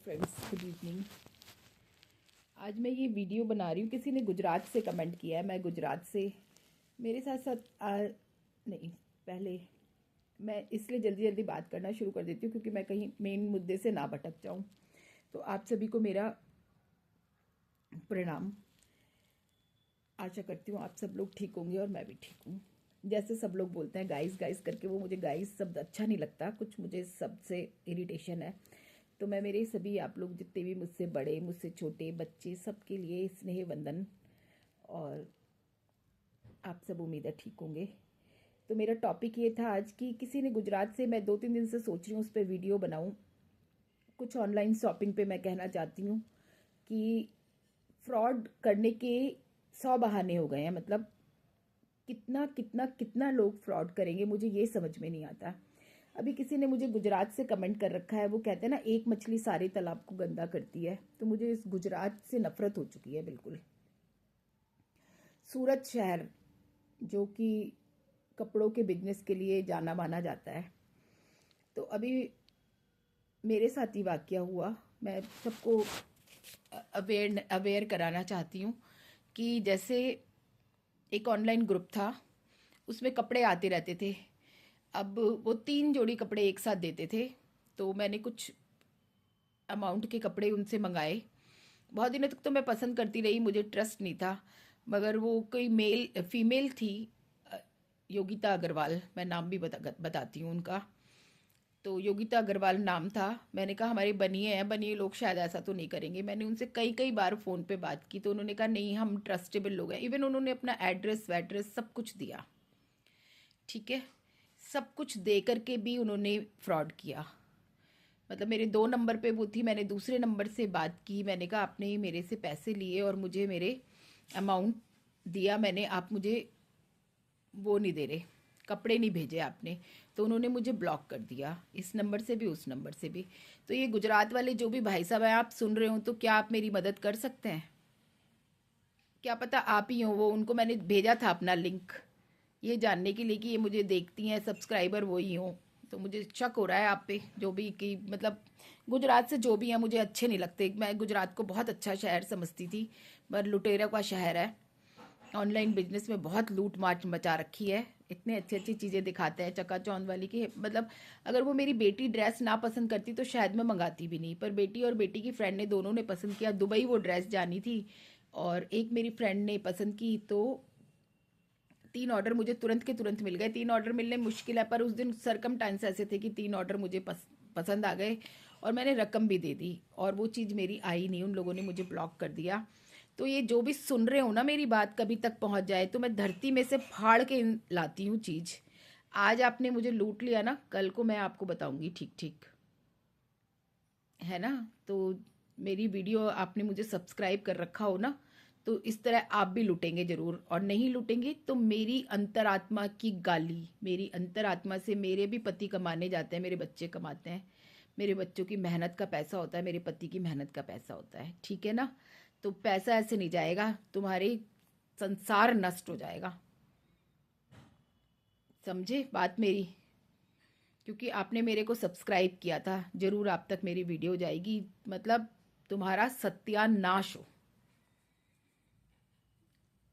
Friends, good evening. आज मैं ये वीडियो बना रही हूँ। किसी ने गुजरात से कमेंट किया है। मैं गुजरात से, मेरे साथ साथ नहीं, पहले मैं इसलिए जल्दी जल्दी बात करना शुरू कर देती हूँ क्योंकि मैं कहीं मेन मुद्दे से ना भटक जाऊँ। तो आप सभी को मेरा प्रणाम। आशा करती हूँ आप सब लोग ठीक होंगे और मैं भी ठीक हूँ। जैसे सब लोग बोलते हैं गाइस गाइस करके, वो मुझे गाइस शब्द अच्छा नहीं लगता, कुछ मुझे सबसे इरिटेशन है। तो मैं मेरे सभी आप लोग जितने भी मुझसे बड़े मुझसे छोटे बच्चे सबके लिए स्नेह वंदन। और आप सब उम्मीद है ठीक होंगे। तो मेरा टॉपिक ये था आज की, किसी ने गुजरात से, मैं 2-3 दिन से सोच रही हूँ उस पर वीडियो बनाऊँ। कुछ ऑनलाइन शॉपिंग पे मैं कहना चाहती हूँ कि फ्रॉड करने के 100 बहाने हो गए हैं। मतलब कितना कितना कितना लोग फ्रॉड करेंगे, मुझे ये समझ में नहीं आता। अभी किसी ने मुझे गुजरात से कमेंट कर रखा है, वो कहते हैं ना एक मछली सारे तालाब को गंदा करती है। तो मुझे इस गुजरात से नफरत हो चुकी है बिल्कुल। सूरत शहर जो कि कपड़ों के बिजनेस के लिए जाना माना जाता है, तो अभी मेरे साथ ही वाकया हुआ। मैं सबको अवेयर कराना चाहती हूँ कि जैसे एक ऑनलाइन ग्रुप था, उसमें कपड़े आते रहते थे। अब वो 3 जोड़ी कपड़े एक साथ देते थे, तो मैंने कुछ अमाउंट के कपड़े उनसे मंगाए। बहुत दिनों तक तो मैं पसंद करती रही, मुझे ट्रस्ट नहीं था। मगर वो कोई फीमेल थी, अ, योगिता अग्रवाल, मैं नाम भी बताती हूँ उनका। तो योगिता अग्रवाल नाम था। मैंने कहा हमारे बनिए हैं, बनिए लोग शायद ऐसा तो नहीं करेंगे। मैंने उनसे कई कई बार फ़ोन पे बात की तो उन्होंने कहा नहीं, हम ट्रस्टेबल लोग हैं। इवन उन्होंने अपना एड्रेस वैड्रेस सब कुछ दिया, ठीक है। सब कुछ दे करके भी उन्होंने फ्रॉड किया। मतलब मेरे 2 नंबर पे वो थी, मैंने दूसरे नंबर से बात की। मैंने कहा आपने ही मेरे से पैसे लिए और मुझे मेरे अमाउंट दिया मैंने, आप मुझे वो नहीं दे रहे, कपड़े नहीं भेजे आपने। तो उन्होंने मुझे ब्लॉक कर दिया, इस नंबर से भी उस नंबर से भी। तो ये गुजरात वाले जो भी भाई साहब हैं, आप सुन रहे हो तो क्या आप मेरी मदद कर सकते हैं? क्या पता आप ही हो वो। उनको मैंने भेजा था अपना लिंक, ये जानने के लिए कि ये मुझे देखती हैं, सब्सक्राइबर वही हों। तो मुझे शक हो रहा है आप पे, जो भी कि मतलब गुजरात से जो भी हैं मुझे अच्छे नहीं लगते। मैं गुजरात को बहुत अच्छा शहर समझती थी, पर लुटेरों का शहर है। ऑनलाइन बिजनेस में बहुत लूट मार मचा रखी है। इतने अच्छी अच्छी चीज़ें दिखाते हैं चकाचौंध वाली की, मतलब अगर वो मेरी बेटी ड्रेस ना पसंद करती तो शायद मैं मंगाती भी नहीं। पर बेटी और बेटी की फ्रेंड ने, दोनों ने पसंद किया। दुबई वो ड्रेस जानी थी और एक मेरी फ्रेंड ने पसंद की, तो 3 ऑर्डर मुझे तुरंत के तुरंत मिल गए। 3 ऑर्डर मिलने मुश्किल है, पर उस दिन सरकमस्टांस ऐसे थे कि 3 ऑर्डर मुझे पसंद आ गए और मैंने रकम भी दे दी और वो चीज़ मेरी आई नहीं, उन लोगों ने मुझे ब्लॉक कर दिया। तो ये जो भी सुन रहे हो ना, मेरी बात कभी तक पहुंच जाए तो मैं धरती में से फाड़ के लाती हूँ चीज़। आज आपने मुझे लूट लिया ना, कल को मैं आपको बताऊंगी ठीक ठीक, है ना। तो मेरी वीडियो आपने मुझे सब्सक्राइब कर रखा हो ना, तो इस तरह आप भी लूटेंगे ज़रूर। और नहीं लूटेंगे तो मेरी अंतरात्मा की गाली, मेरी अंतरात्मा से, मेरे भी पति कमाने जाते हैं, मेरे बच्चे कमाते हैं, मेरे बच्चों की मेहनत का पैसा होता है, मेरे पति की मेहनत का पैसा होता है, ठीक है ना। तो पैसा ऐसे नहीं जाएगा, तुम्हारी संसार नष्ट हो जाएगा। समझे बात मेरी? क्योंकि आपने मेरे को सब्सक्राइब किया था, जरूर आप तक मेरी वीडियो जाएगी, मतलब तुम्हारा सत्यानाश हो।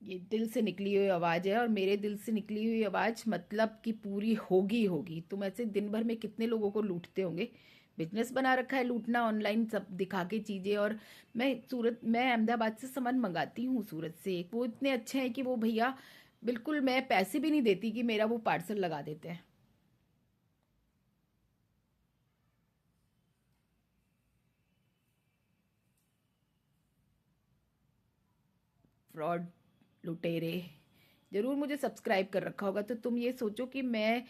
ये दिल से निकली हुई आवाज़ है और मेरे दिल से निकली हुई आवाज़ मतलब कि पूरी होगी होगी। तुम ऐसे दिन भर में कितने लोगों को लूटते होंगे? बिजनेस बना रखा है लूटना, ऑनलाइन सब दिखा के चीज़ें। और मैं अहमदाबाद से सामान मंगाती हूँ, सूरत से। वो इतने अच्छे हैं कि वो भैया बिल्कुल, मैं पैसे भी नहीं देती कि मेरा वो पार्सल लगा देते हैं। फ्रॉड, लुटेरे। जरूर मुझे सब्सक्राइब कर रखा होगा तो तुम ये सोचो कि मैं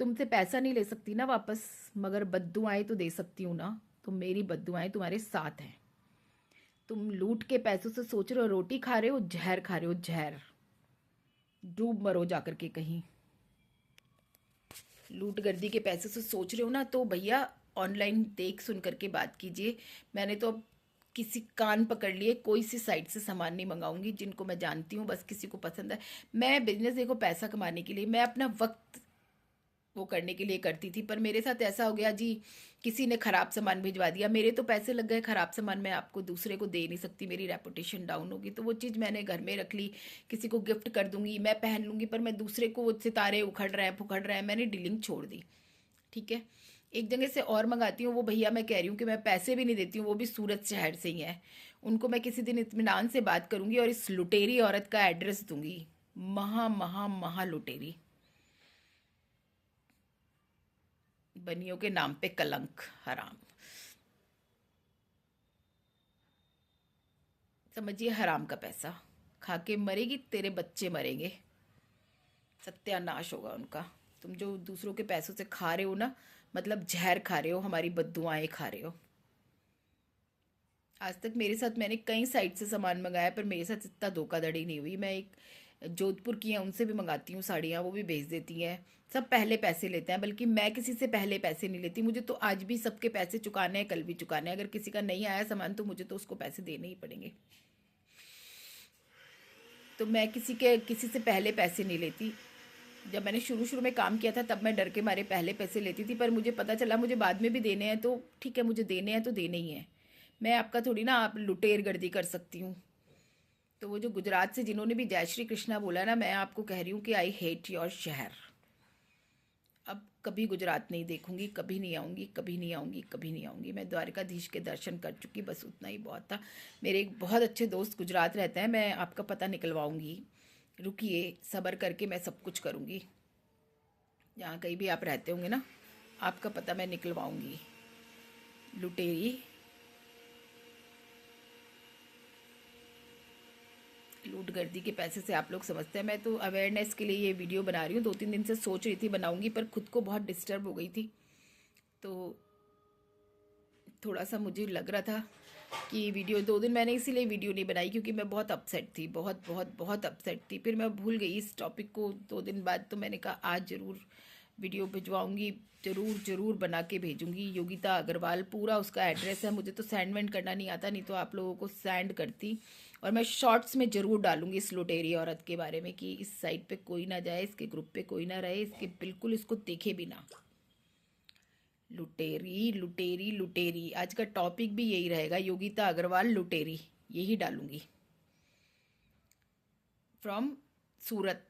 तुमसे पैसा नहीं ले सकती ना वापस, मगर बद्दुआएं तो दे सकती हूँ ना। तो मेरी बद्दुआएं तुम्हारे साथ हैं। तुम लूट के पैसों से सोच रहे हो रोटी खा रहे हो, जहर खा रहे हो, जहर। डूब मरो जाकर के कहीं। लूट गर्दी के पैसे से सोच रहे हो ना, तो भैया ऑनलाइन देख सुन करके बात कीजिए। मैंने तो अब किसी कान पकड़ लिए, कोई सी साइट से सामान नहीं मंगाऊंगी जिनको मैं जानती हूँ, बस किसी को पसंद है। मैं बिजनेस, देखो पैसा कमाने के लिए मैं अपना वक्त वो करने के लिए करती थी। पर मेरे साथ ऐसा हो गया जी, किसी ने ख़राब सामान भिजवा दिया, मेरे तो पैसे लग गए, ख़राब सामान मैं आपको दूसरे को दे नहीं सकती, मेरी रेपुटेशन डाउन होगी। तो वो चीज़ मैंने घर में रख ली, किसी को गिफ्ट कर दूंगी, मैं पहन लूँगी, पर मैं दूसरे को वो सितारे उखड़ रहे हैं फुखड़ रहे हैं, मैंने डीलिंग छोड़ दी। ठीक है। एक जगह से और मंगाती हूँ, वो भैया मैं कह रही हूँ कि मैं पैसे भी नहीं देती हूँ, वो भी सूरत शहर से ही है। उनको मैं किसी दिन इत्मीनान से बात करूंगी और इस लुटेरी औरत का एड्रेस दूंगी। महा महा महा लुटेरी, बनियों के नाम पे कलंक, हराम। समझिए हराम का पैसा खा के मरेगी, तेरे बच्चे मरेंगे, सत्यानाश होगा उनका। तुम जो दूसरों के पैसों से खा रहे हो ना, मतलब जहर खा रहे हो, हमारी बद्दुआएं खा रहे हो। आज तक मेरे साथ, मैंने कई साइट से सामान मंगाया, पर मेरे साथ इतना धोखाधड़ी नहीं हुई। मैं एक जोधपुर की हैं, उनसे भी मंगाती हूँ साड़ियाँ, वो भी भेज देती हैं। सब पहले पैसे लेते हैं, बल्कि मैं किसी से पहले पैसे नहीं लेती। मुझे तो आज भी सबके पैसे चुकाने हैं, कल भी चुकाने हैं। अगर किसी का नहीं आया सामान तो मुझे तो उसको पैसे देने ही पड़ेंगे। तो मैं किसी से पहले पैसे नहीं लेती। जब मैंने शुरू शुरू में काम किया था तब मैं डर के मारे पहले पैसे लेती थी, पर मुझे पता चला मुझे बाद में भी देने हैं, तो ठीक है, मुझे देने हैं तो देने ही हैं। मैं आपका थोड़ी ना आप लुटेर गर्दी कर सकती हूँ। तो वो जो गुजरात से जिन्होंने भी जय श्री कृष्णा बोला ना, मैं आपको कह रही हूँ कि आई हेट योर शहर। अब कभी गुजरात नहीं देखूंगी, कभी नहीं आऊँगी, कभी नहीं आऊँगी, कभी नहीं आऊँगी। मैं द्वारकाधीश के दर्शन कर चुकी, बस उतना ही बहुत था। मेरे एक बहुत अच्छे दोस्त गुजरात रहते हैं, मैं आपका पता निकलवाऊँगी। रुकिए, सब्र करके मैं सब कुछ करूँगी। जहाँ कहीं भी आप रहते होंगे ना, आपका पता मैं निकलवाऊँगी। लुटेरी, लूट गर्दी के पैसे से आप लोग समझते हैं। मैं तो अवेयरनेस के लिए ये वीडियो बना रही हूँ, 2-3 दिन से सोच रही थी बनाऊँगी, पर खुद को बहुत डिस्टर्ब हो गई थी। तो थोड़ा सा मुझे लग रहा था कि वीडियो 2 दिन मैंने इसीलिए वीडियो नहीं बनाई, क्योंकि मैं बहुत अपसेट थी, बहुत बहुत बहुत अपसेट थी। फिर मैं भूल गई इस टॉपिक को 2 दिन बाद, तो मैंने कहा आज ज़रूर वीडियो भिजवाऊंगी, ज़रूर ज़रूर बना के भेजूंगी। योगिता अग्रवाल पूरा उसका एड्रेस है, मुझे तो सेंड वेंड करना नहीं आता, नहीं तो आप लोगों को सेंड करती। और मैं शॉर्ट्स में ज़रूर डालूंगी इस लुटेरी औरत के बारे में, कि इस साइट पे कोई ना जाए, इसके ग्रुप पे कोई ना रहे, इसके बिल्कुल इसको देखे भी ना। लुटेरी लुटेरी लुटेरी, आज का टॉपिक भी यही रहेगा, योगिता अग्रवाल लुटेरी, यही डालूंगी। फ्रॉम सूरत,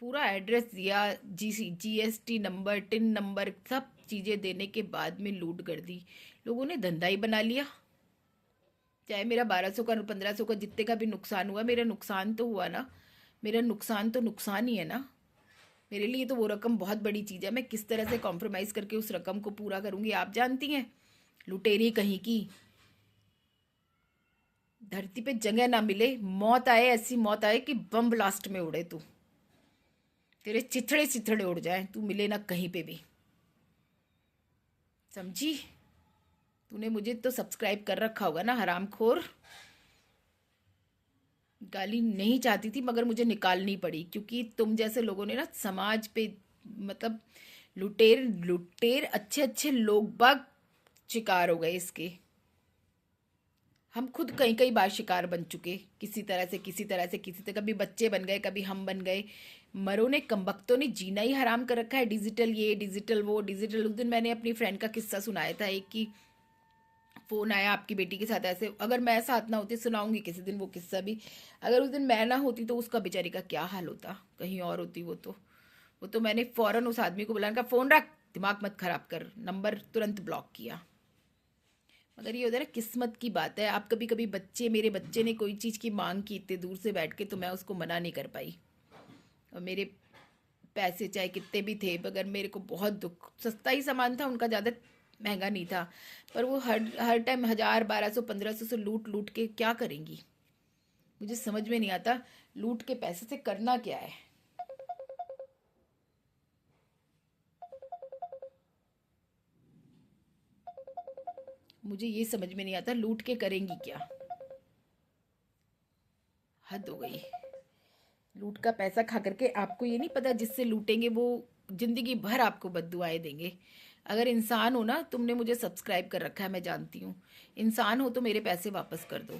पूरा एड्रेस दिया, जीएसटी नंबर, टिन नंबर, सब चीज़ें देने के बाद में लूट कर दी। लोगों ने धंधा ही बना लिया। चाहे मेरा 1200 का 1500 का जितने का भी नुकसान हुआ, मेरा नुकसान तो हुआ ना, मेरा नुकसान तो नुकसान ही है ना। मेरे लिए तो वो रकम बहुत बड़ी चीज़ है, मैं किस तरह से कॉम्प्रोमाइज़ करके उस रकम को पूरा करूँगी आप जानती हैं। लुटेरी कहीं की, धरती पे जगह ना मिले, मौत आए, ऐसी मौत आए कि बम ब्लास्ट में उड़े तू, तेरे चिथड़े चिथड़े उड़ जाए, तू मिले ना कहीं पे भी, समझी। तूने मुझे तो सब्सक्राइब कर रखा होगा ना हरामखोर। गाली नहीं चाहती थी, मगर मुझे निकालनी पड़ी, क्योंकि तुम जैसे लोगों ने ना समाज पे, मतलब लुटेर लुटेर, अच्छे अच्छे लोग बाग शिकार हो गए इसके। हम खुद कई कई बार शिकार बन चुके, किसी तरह से किसी तरह से किसी तरह, कभी बच्चे बन गए, कभी हम बन गए। मरो ने कमबख्तों ने जीना ही हराम कर रखा है, डिजिटल ये डिजिटल वो डिजिटल। उस दिन मैंने अपनी फ्रेंड का किस्सा सुनाया था, एक की फ़ोन आया आपकी बेटी के साथ ऐसे, अगर मैं साथ ना होती, सुनाऊंगी किसी दिन वो किस्सा भी। अगर उस दिन मैं ना होती तो उसका बेचारी का क्या हाल होता, कहीं और होती वो तो मैंने फ़ौरन उस आदमी को बुलाने का, फ़ोन रख, दिमाग मत ख़राब कर, नंबर तुरंत ब्लॉक किया। मगर ये होता है ना, किस्मत की बात है। आप कभी कभी बच्चे, मेरे बच्चे ने कोई चीज़ की मांग की इतने दूर से बैठ के, तो मैं उसको मना नहीं कर पाई। और मेरे पैसे चाहे कितने भी थे, मगर मेरे को बहुत दुख, सस्ता ही सामान था उनका, ज़्यादा महंगा नहीं था, पर वो हर हर टाइम 1000 1200 1500 से लूट लूट के क्या करेंगी। मुझे समझ में नहीं आता लूट के पैसे से करना क्या है। मुझे ये समझ में नहीं आता लूट के करेंगी क्या। हद हो गई। लूट का पैसा खा करके आपको ये नहीं पता जिससे लूटेंगे वो जिंदगी भर आपको बद्दुआएं देंगे। अगर इंसान हो ना, तुमने मुझे सब्सक्राइब कर रखा है, मैं जानती हूँ, इंसान हो तो मेरे पैसे वापस कर दो।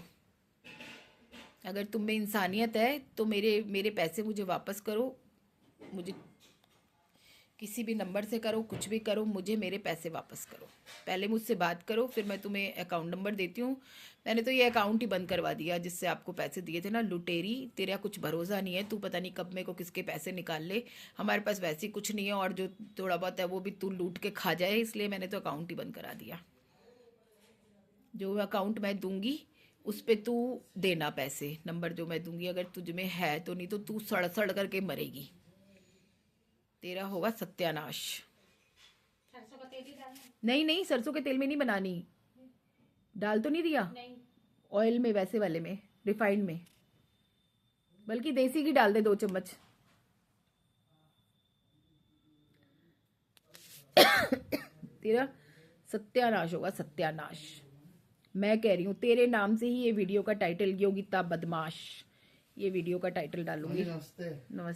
अगर तुम में इंसानियत है तो मेरे मेरे पैसे मुझे वापस करो। मुझे किसी भी नंबर से करो, कुछ भी करो, मुझे मेरे पैसे वापस करो। पहले मुझसे बात करो, फिर मैं तुम्हें अकाउंट नंबर देती हूँ। मैंने तो ये अकाउंट ही बंद करवा दिया जिससे आपको पैसे दिए थे ना। लुटेरी, तेरा कुछ भरोसा नहीं है, तू पता नहीं कब मेरे को किसके पैसे निकाल ले। हमारे पास वैसे ही कुछ नहीं है, और जो थोड़ा बहुत है वो भी तू लूट के खा जाए, इसलिए मैंने तो अकाउंट ही बंद करा दिया। जो अकाउंट मैं दूंगी उस पे तू देना पैसे। नंबर जो मैं दूंगी अगर तुझ में है तो, नहीं तो तू सड़ सड़ करके मरेगी, तेरा होगा सत्यानाश। सरसों का तेल ही डालना है? नहीं नहीं, सरसों के तेल में नहीं बनानी। डाल तो नहीं दिया? नहीं। ऑयल में, वैसे वाले में, रिफाइंड में, बल्कि देसी घी डाल दे 2 चम्मच। तेरा सत्यानाश होगा, सत्यानाश। मैं कह रही हूँ तेरे नाम से ही ये वीडियो का टाइटल, योगिता बदमाश, ये वीडियो का टाइटल डालूंगी। नमस्ते। नमस्ते।